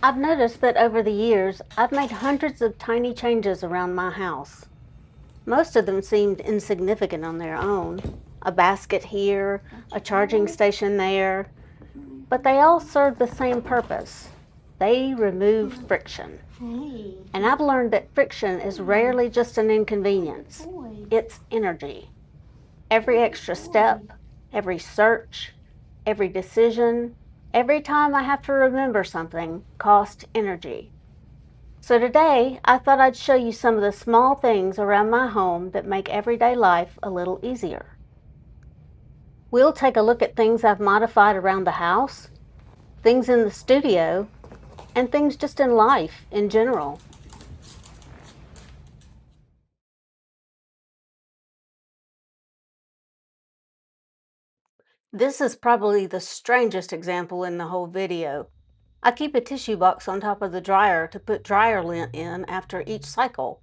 I've noticed that over the years, I've made hundreds of tiny changes around my house. Most of them seemed insignificant on their own. A basket here, a charging station there, but they all serve the same purpose. They remove friction. And I've learned that friction is rarely just an inconvenience, it's energy. Every extra step, every search, every decision, every time I have to remember something costs energy. So today, I thought I'd show you some of the small things around my home that make everyday life a little easier. We'll take a look at things I've modified around the house, things in the studio, and things just in life in general. This is probably the strangest example in the whole video. I keep a tissue box on top of the dryer to put dryer lint in after each cycle.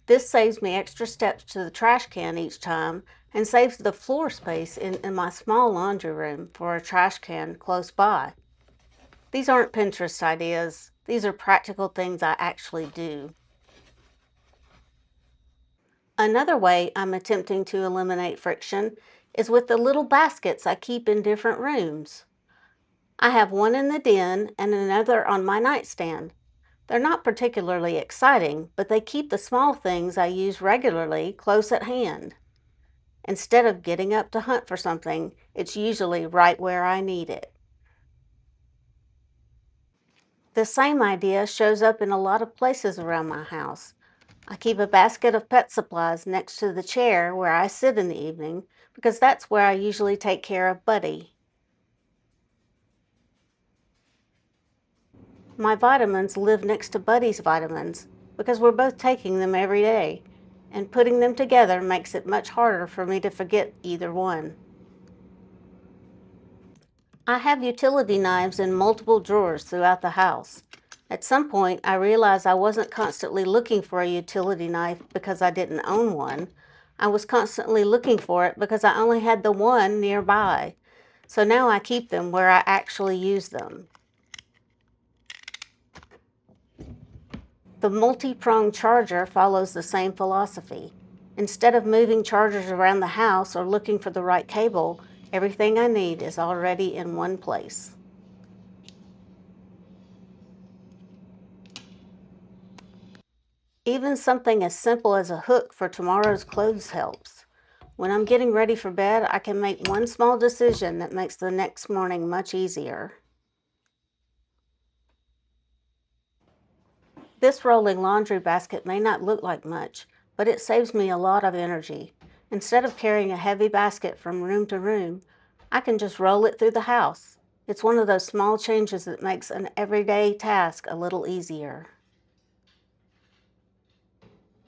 This saves me extra steps to the trash can each time and saves the floor space in my small laundry room for a trash can close by. These aren't Pinterest ideas. These are practical things I actually do. Another way I'm attempting to eliminate friction is with the little baskets I keep in different rooms. I have one in the den and another on my nightstand. They're not particularly exciting, but they keep the small things I use regularly close at hand. Instead of getting up to hunt for something, it's usually right where I need it. The same idea shows up in a lot of places around my house. I keep a basket of pet supplies next to the chair where I sit in the evening because that's where I usually take care of Buddy. My vitamins live next to Buddy's vitamins because we're both taking them every day, and putting them together makes it much harder for me to forget either one. I have utility knives in multiple drawers throughout the house. At some point, I realized I wasn't constantly looking for a utility knife because I didn't own one. I was constantly looking for it because I only had the one nearby. So now I keep them where I actually use them. The multi-pronged charger follows the same philosophy. Instead of moving chargers around the house or looking for the right cable, everything I need is already in one place. Even something as simple as a hook for tomorrow's clothes helps. When I'm getting ready for bed, I can make one small decision that makes the next morning much easier. This rolling laundry basket may not look like much, but it saves me a lot of energy. Instead of carrying a heavy basket from room to room, I can just roll it through the house. It's one of those small changes that makes an everyday task a little easier.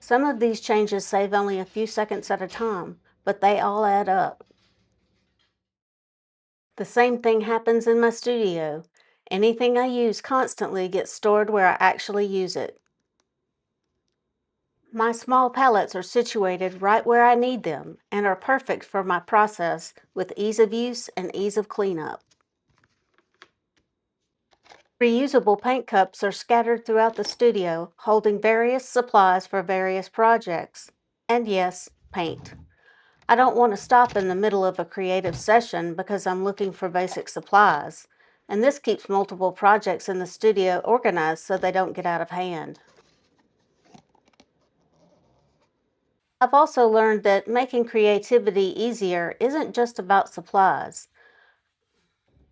Some of these changes save only a few seconds at a time, but they all add up. The same thing happens in my studio. Anything I use constantly gets stored where I actually use it. My small palettes are situated right where I need them and are perfect for my process with ease of use and ease of cleanup. Reusable paint cups are scattered throughout the studio, holding various supplies for various projects. And yes, paint. I don't want to stop in the middle of a creative session because I'm looking for basic supplies, and this keeps multiple projects in the studio organized so they don't get out of hand. I've also learned that making creativity easier isn't just about supplies.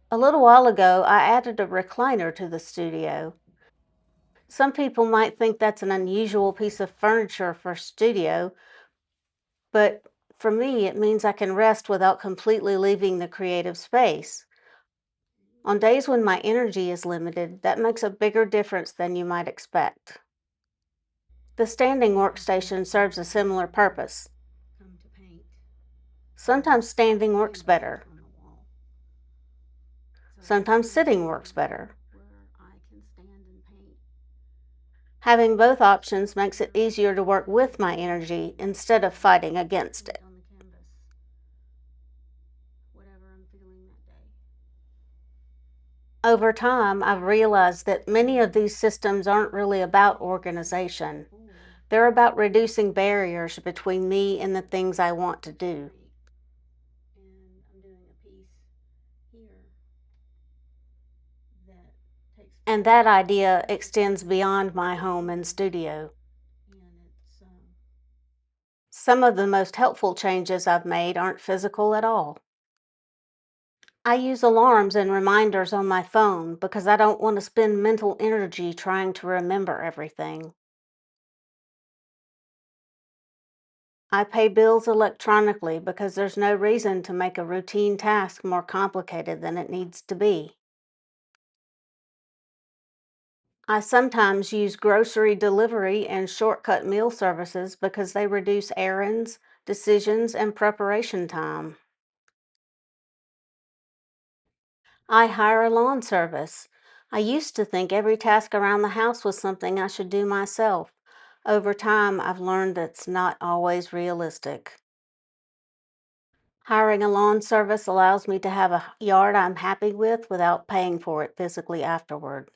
A little while ago, I added a recliner to the studio. Some people might think that's an unusual piece of furniture for a studio, but for me, it means I can rest without completely leaving the creative space. On days when my energy is limited, that makes a bigger difference than you might expect. The standing workstation serves a similar purpose. Sometimes standing works better. Sometimes sitting works better. Having both options makes it easier to work with my energy instead of fighting against it. Over time, I've realized that many of these systems aren't really about organization. They're about reducing barriers between me and the things I want to do. And that idea extends beyond my home and studio. Some of the most helpful changes I've made aren't physical at all. I use alarms and reminders on my phone because I don't want to spend mental energy trying to remember everything. I pay bills electronically because there's no reason to make a routine task more complicated than it needs to be. I sometimes use grocery delivery and shortcut meal services because they reduce errands, decisions, and preparation time. I hire a lawn service. I used to think every task around the house was something I should do myself. Over time, I've learned that's not always realistic. Hiring a lawn service allows me to have a yard I'm happy with without paying for it physically afterward.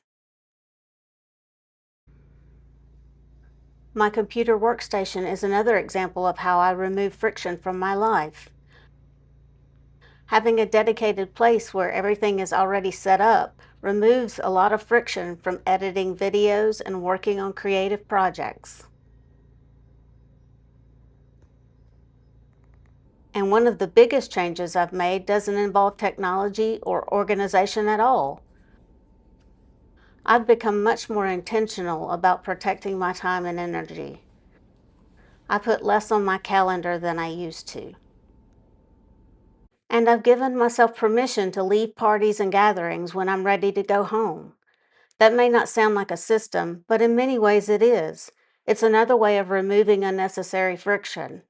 My computer workstation is another example of how I remove friction from my life. Having a dedicated place where everything is already set up removes a lot of friction from editing videos and working on creative projects. And one of the biggest changes I've made doesn't involve technology or organization at all. I've become much more intentional about protecting my time and energy. I put less on my calendar than I used to. And I've given myself permission to leave parties and gatherings when I'm ready to go home. That may not sound like a system, but in many ways it is. It's another way of removing unnecessary friction.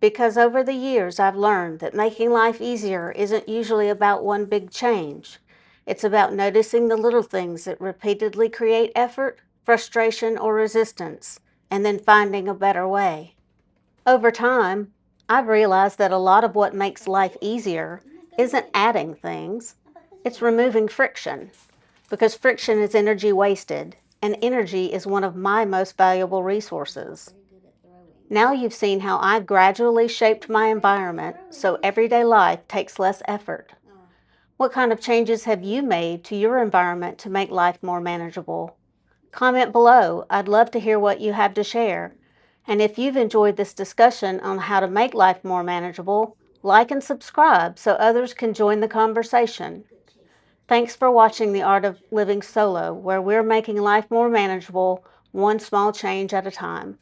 Because over the years, I've learned that making life easier isn't usually about one big change. It's about noticing the little things that repeatedly create effort, frustration, or resistance, and then finding a better way. Over time, I've realized that a lot of what makes life easier isn't adding things, it's removing friction, because friction is energy wasted, and energy is one of my most valuable resources. Now you've seen how I've gradually shaped my environment so everyday life takes less effort. What kind of changes have you made to your environment to make life more manageable? Comment below. I'd love to hear what you have to share. And if you've enjoyed this discussion on how to make life more manageable, like and subscribe so others can join the conversation. Thanks for watching The Art of Living Solo, where we're making life more manageable, one small change at a time.